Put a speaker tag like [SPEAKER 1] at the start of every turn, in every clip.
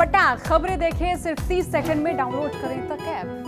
[SPEAKER 1] फटाफट खबरें देखें सिर्फ 30 सेकंड में। डाउनलोड करें तक ऐप।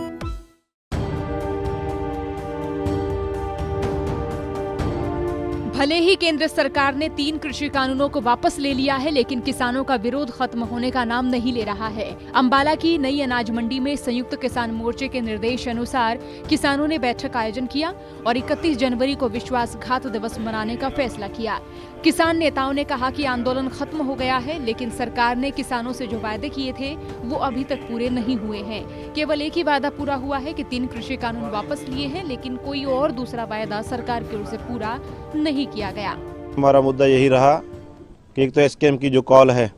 [SPEAKER 2] भले ही केंद्र सरकार ने 3 कृषि कानूनों को वापस ले लिया है, लेकिन किसानों का विरोध खत्म होने का नाम नहीं ले रहा है। अंबाला की नई अनाज मंडी में संयुक्त किसान मोर्चे के निर्देश अनुसार किसानों ने बैठक आयोजन किया और 31 जनवरी को विश्वासघात दिवस मनाने का फैसला किया। किसान नेताओं ने कहा कि आंदोलन खत्म हो गया है, लेकिन सरकार ने किसानों से जो वायदे किए थे वो अभी तक पूरे नहीं हुए हैं। केवल एक ही वादा पूरा हुआ है कि 3 कृषि कानून वापस लिए हैं, लेकिन कोई और दूसरा वायदा सरकार की ओर से पूरा नहीं किया गया।
[SPEAKER 3] हमारा मुद्दा यही रहा कि एक तो एसकेएम की जो कॉल है,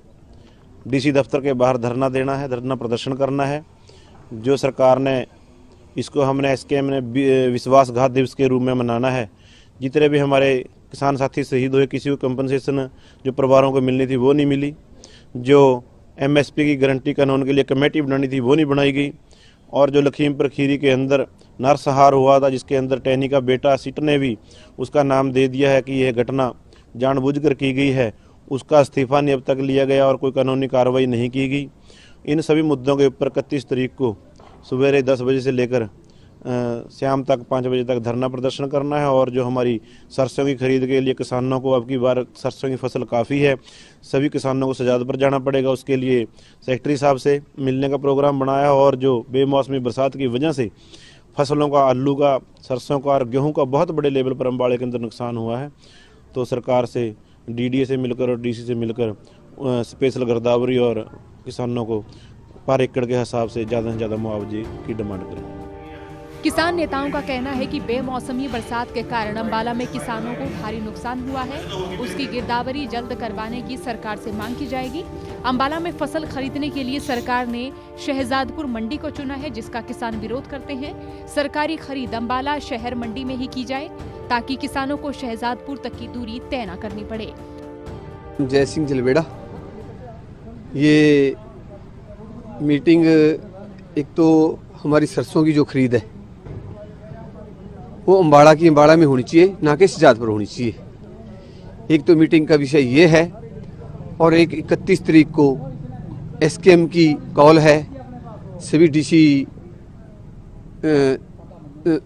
[SPEAKER 3] डीसी दफ्तर के बाहर धरना देना है, धरना प्रदर्शन करना है। जो सरकार ने इसको हमने एसकेएम ने विश्वासघात दिवस के रूप में मनाना है। जितने भी हमारे किसान साथी शहीद हुए, किसी को कंपनसेशन जो परिवारों को मिलनी थी वो नहीं मिली। जो एमएसपी की गारंटी कानून के लिए कमेटी बनानी थी वो नहीं बनाई गई। और जो लखीमपुर खीरी के अंदर नरसंहार हुआ था, जिसके अंदर टैनी का बेटा सिट ने भी उसका नाम दे दिया है कि यह घटना जानबूझकर की गई है, उसका इस्तीफा नहीं अब तक लिया गया और कोई कानूनी कार्रवाई नहीं की गई। इन सभी मुद्दों के ऊपर 31 तारीख को सवेरे 10 बजे से लेकर शाम तक 5 बजे तक धरना प्रदर्शन करना है। और जो हमारी सरसों की खरीद के लिए किसानों को अब की बार सरसों की फसल काफ़ी है, सभी किसानों को सजाद पर जाना पड़ेगा। उसके लिए सेक्रेटरी साहब से मिलने का प्रोग्राम बनाया। और जो बेमौसमी बरसात की वजह से फसलों का, आलू का, सरसों का और गेहूं का बहुत बड़े लेवल पर अम्बाड़े के अंदर नुकसान हुआ है, तो सरकार से डीडीए से मिलकर और डीसी से मिलकर स्पेशल गिरदावरी और किसानों को पर एकड़ के हिसाब से ज़्यादा मुआवजे की डिमांड करें।
[SPEAKER 2] किसान नेताओं का कहना है कि बेमौसमी बरसात के कारण अंबाला में किसानों को भारी नुकसान हुआ है, उसकी गिरदावरी जल्द करवाने की सरकार से मांग की जाएगी। अंबाला में फसल खरीदने के लिए सरकार ने शहजादपुर मंडी को चुना है, जिसका किसान विरोध करते हैं। सरकारी खरीद अंबाला शहर मंडी में ही की जाए ताकि किसानों को शहजादपुर तक की दूरी तय न करनी पड़े।
[SPEAKER 4] जय सिंह जलवेड़ा। ये मीटिंग एक तो हमारी सरसों की जो खरीद है वो अंबाड़ा में होनी चाहिए, ना कि शहजादपुर होनी चाहिए। एक तो मीटिंग का विषय ये है। और एक 31 तारीख को एसकेएम की कॉल है, सभी डीसी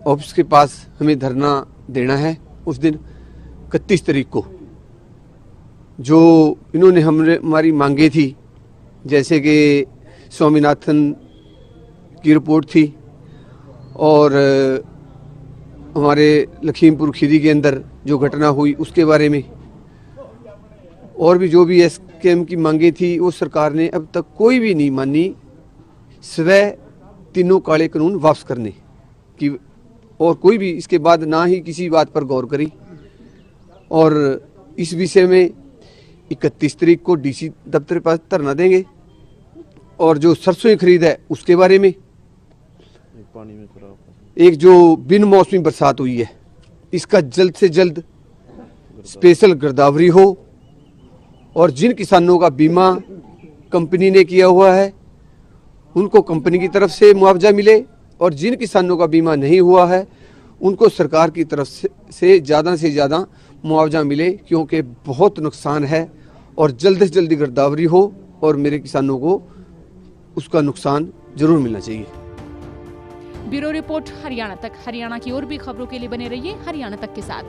[SPEAKER 4] ऑफिस के पास हमें धरना देना है उस दिन 31 तारीख को। जो इन्होंने हमारी मांगे थी, जैसे कि स्वामीनाथन की रिपोर्ट थी और हमारे लखीमपुर खीरी के अंदर जो घटना हुई उसके बारे में, और भी जो भी एसकेएम की मांगे थी वो सरकार ने अब तक कोई भी नहीं मानी, सिवाय 3 काले कानून वापस करने की। और कोई भी इसके बाद ना ही किसी बात पर गौर करी। और इस विषय में 31 तारीख को डीसी दफ्तर के पास धरना देंगे। और जो सरसों की खरीद है उसके बारे में,
[SPEAKER 3] पानी में खराब
[SPEAKER 4] एक जो बिन मौसमी बरसात हुई है, इसका जल्द से जल्द स्पेशल गिरदावरी हो। और जिन किसानों का बीमा कंपनी ने किया हुआ है उनको कंपनी की तरफ से मुआवजा मिले, और जिन किसानों का बीमा नहीं हुआ है उनको सरकार की तरफ से ज़्यादा मुआवजा मिले, क्योंकि बहुत नुकसान है। और जल्द से जल्द गिरदावरी हो और मेरे किसानों को उसका नुकसान जरूर मिलना चाहिए।
[SPEAKER 2] ब्यूरो रिपोर्ट हरियाणा तक। हरियाणा की और भी खबरों के लिए बने रहिए हरियाणा तक के साथ।